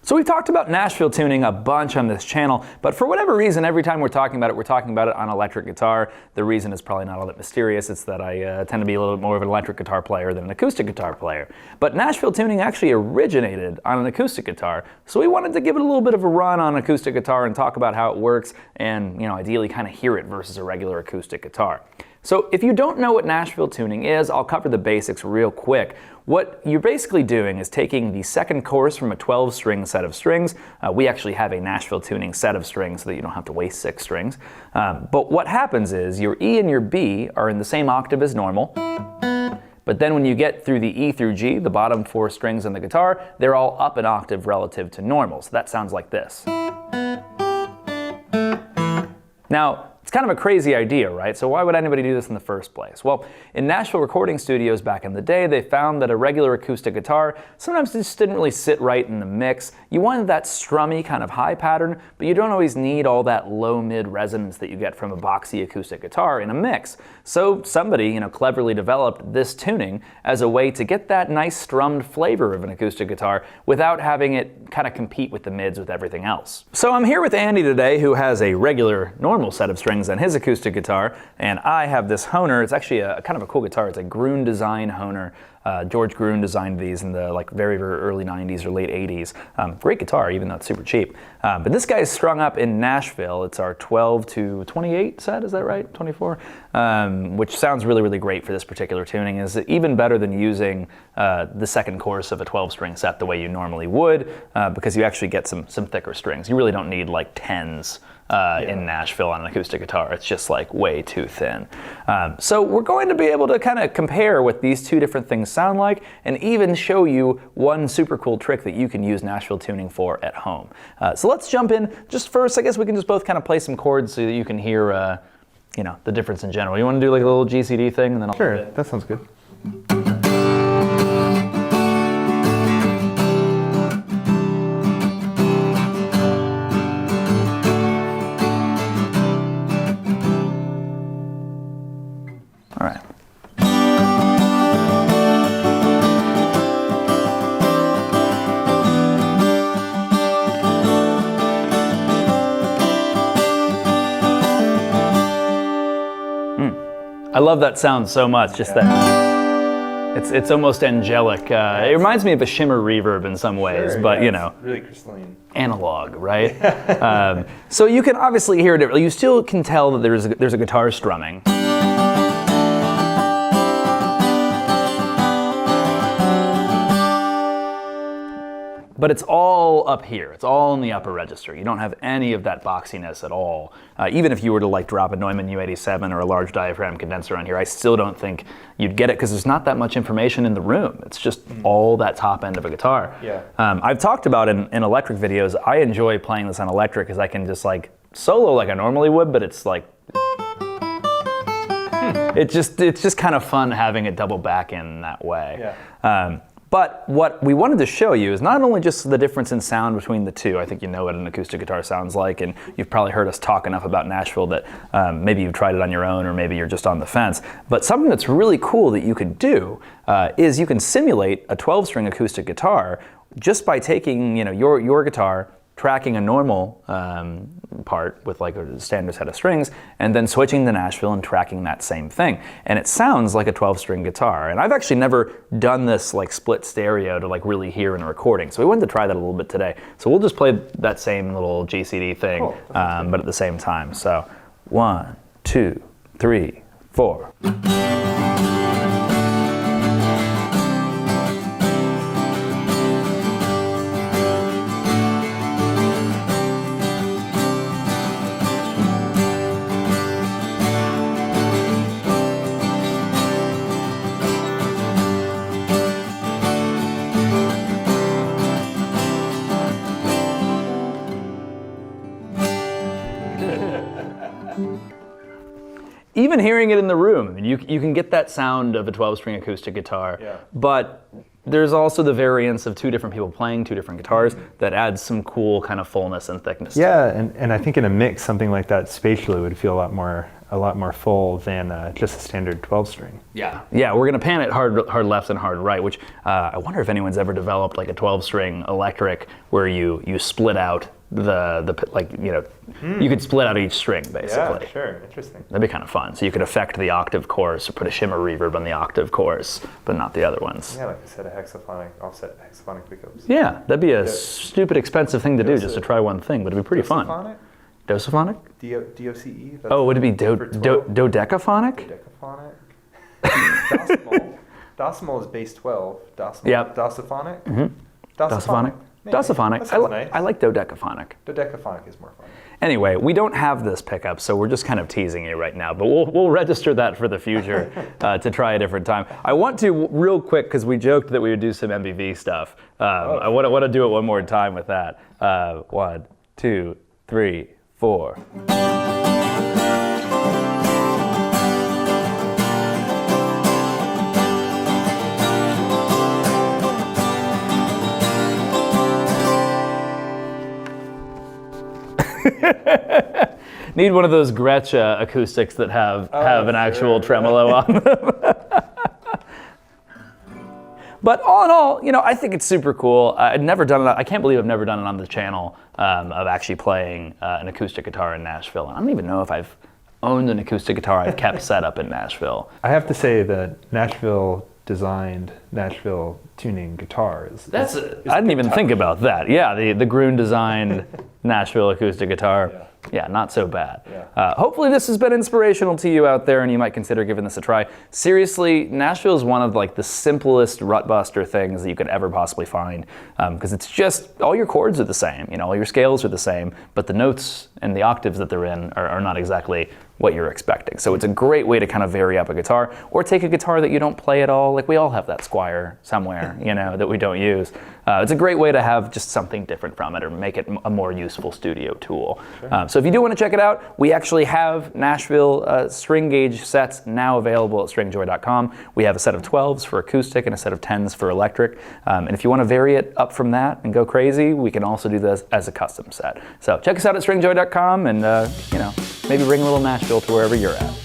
So we've talked about Nashville tuning a bunch on this channel, but for whatever reason, every time we're talking about it on electric guitar. The reason is probably not all that mysterious. It's that I tend to be a little bit more of an electric guitar player than an acoustic guitar player. But Nashville tuning actually originated on an acoustic guitar, so we wanted to give it a little bit of a run on acoustic guitar and talk about how it works and, ideally kind of hear it versus a regular acoustic guitar. So if you don't know what Nashville tuning is, I'll cover the basics real quick. What you're basically doing is taking the second chorus from a 12-string set of strings. We actually have a Nashville tuning set of strings so that you don't have to waste 6 strings. But what happens is your E and your B are in the same octave as normal. But then when you get through the E through G, the bottom 4 strings on the guitar, they're all up an octave relative to normal. So that sounds like this. Now, it's kind of a crazy idea, right? So why would anybody do this in the first place? Well, in Nashville recording studios back in the day, they found that a regular acoustic guitar sometimes just didn't really sit right in the mix. You wanted that strummy kind of high pattern, but you don't always need all that low-mid resonance that you get from a boxy acoustic guitar in a mix. So somebody, cleverly developed this tuning as a way to get that nice strummed flavor of an acoustic guitar without having it kind of compete with the mids with everything else. So I'm here with Andy today, who has a regular, normal set of strings on his acoustic guitar, and I have this Hohner. It's actually a kind of a cool guitar. It's a Gruen design Hohner. George Gruen designed these in the very, very early 90s or late 80s. Great guitar, even though it's super cheap. But this guy is strung up in Nashville. It's our 12 to 28 set, is that right? 24? Which sounds really, really great for this particular tuning. Is even better than using the second chorus of a 12-string set the way you normally would, because you actually get some thicker strings. You really don't need like 10s. In Nashville on an acoustic guitar. It's just way too thin. So we're going to be able to kind of compare what these two different things sound like and even show you one super cool trick that you can use Nashville tuning for at home. So let's jump in. Just first, I guess we can just both kind of play some chords so that you can hear the difference in general. You want to do like a little GCD thing and then I'll Sure, that sounds good. I love that sound so much, just that. It's almost angelic. It reminds me of a shimmer reverb in some ways, sure, but really crystalline. Analog, right? So you can obviously hear it. You still can tell that there's a guitar strumming. But it's all up here. It's all in the upper register. You don't have any of that boxiness at all. Even if you were to drop a Neumann U87 or a large diaphragm condenser on here, I still don't think you'd get it because there's not that much information in the room. It's just all that top end of a guitar. Yeah. I've talked about in electric videos, I enjoy playing this on electric because I can just solo like I normally would, but it's it's just kind of fun having it double back in that way. Yeah. But what we wanted to show you is not only just the difference in sound between the two. I think you know what an acoustic guitar sounds like, and you've probably heard us talk enough about Nashville that maybe you've tried it on your own or maybe you're just on the fence. But something that's really cool that you can do is you can simulate a 12-string acoustic guitar just by taking your guitar, tracking a normal part with a standard set of strings, and then switching to Nashville and tracking that same thing. And it sounds like a 12-string guitar. And I've actually never done this split stereo to really hear in a recording. So we wanted to try that a little bit today. So we'll just play that same little GCD thing, cool. but at the same time. So 1, 2, 3, 4. Even hearing it in the room, you can get that sound of a 12-string acoustic guitar, but there's also the variance of two different people playing two different guitars that adds some cool kind of fullness and thickness. Yeah, and I think in a mix, something like that spatially would feel a lot more full than just a standard 12-string. Yeah, we're gonna pan it hard left and hard right, which I wonder if anyone's ever developed like a 12-string electric where you split out you could split out each string basically. Yeah, sure, interesting. That'd be kind of fun. So you could affect the octave chorus or put a shimmer reverb on the octave chorus, but not the other ones. Yeah, like a set of offset hexaphonic pickups. Yeah, that'd be a stupid expensive thing to do just to try one thing, but it'd be pretty fun. Dosophonic? D-O-C-E? Oh, would it be dodecaphonic? Dodecaphonic. Decimal. Decimal is base 12. Decimal. Yep. Dosophonic? Mm-hmm. Dosophonic. Dosophonic. Nice. I like dodecaphonic. Dodecaphonic is more fun. Anyway, we don't have this pickup, so we're just kind of teasing you right now, but we'll register that for the future to try a different time. I want to, real quick, because we joked that we would do some MBV stuff. I want to do it one more time with that. 1, 2, 3, 4. Need one of those Gretsch acoustics that have an actual tremolo on them. But all in all, I think it's super cool. I'd never done it. I can't believe I've never done it on the channel of actually playing an acoustic guitar in Nashville. I don't even know if I've owned an acoustic guitar I've kept set up in Nashville. I have to say that Nashville designed Nashville tuning guitars. I didn't even think about that. Yeah, the Gruen designed Nashville acoustic guitar. Yeah, not so bad. Yeah. Hopefully this has been inspirational to you out there and you might consider giving this a try. Seriously, Nashville is one of the simplest rutbuster things that you could ever possibly find because it's just, all your chords are the same, all your scales are the same, but the notes and the octaves that they're in are not exactly what you're expecting. So it's a great way to kind of vary up a guitar or take a guitar that you don't play at all. Like we all have that Squire somewhere, that we don't use. It's a great way to have just something different from it or make it a more useful studio tool. Sure. So if you do want to check it out, we actually have Nashville string gauge sets now available at stringjoy.com. We have a set of 12s for acoustic and a set of 10s for electric. And if you want to vary it up from that and go crazy, we can also do this as a custom set. So check us out at stringjoy.com and maybe bring a little Nashville to wherever you're at.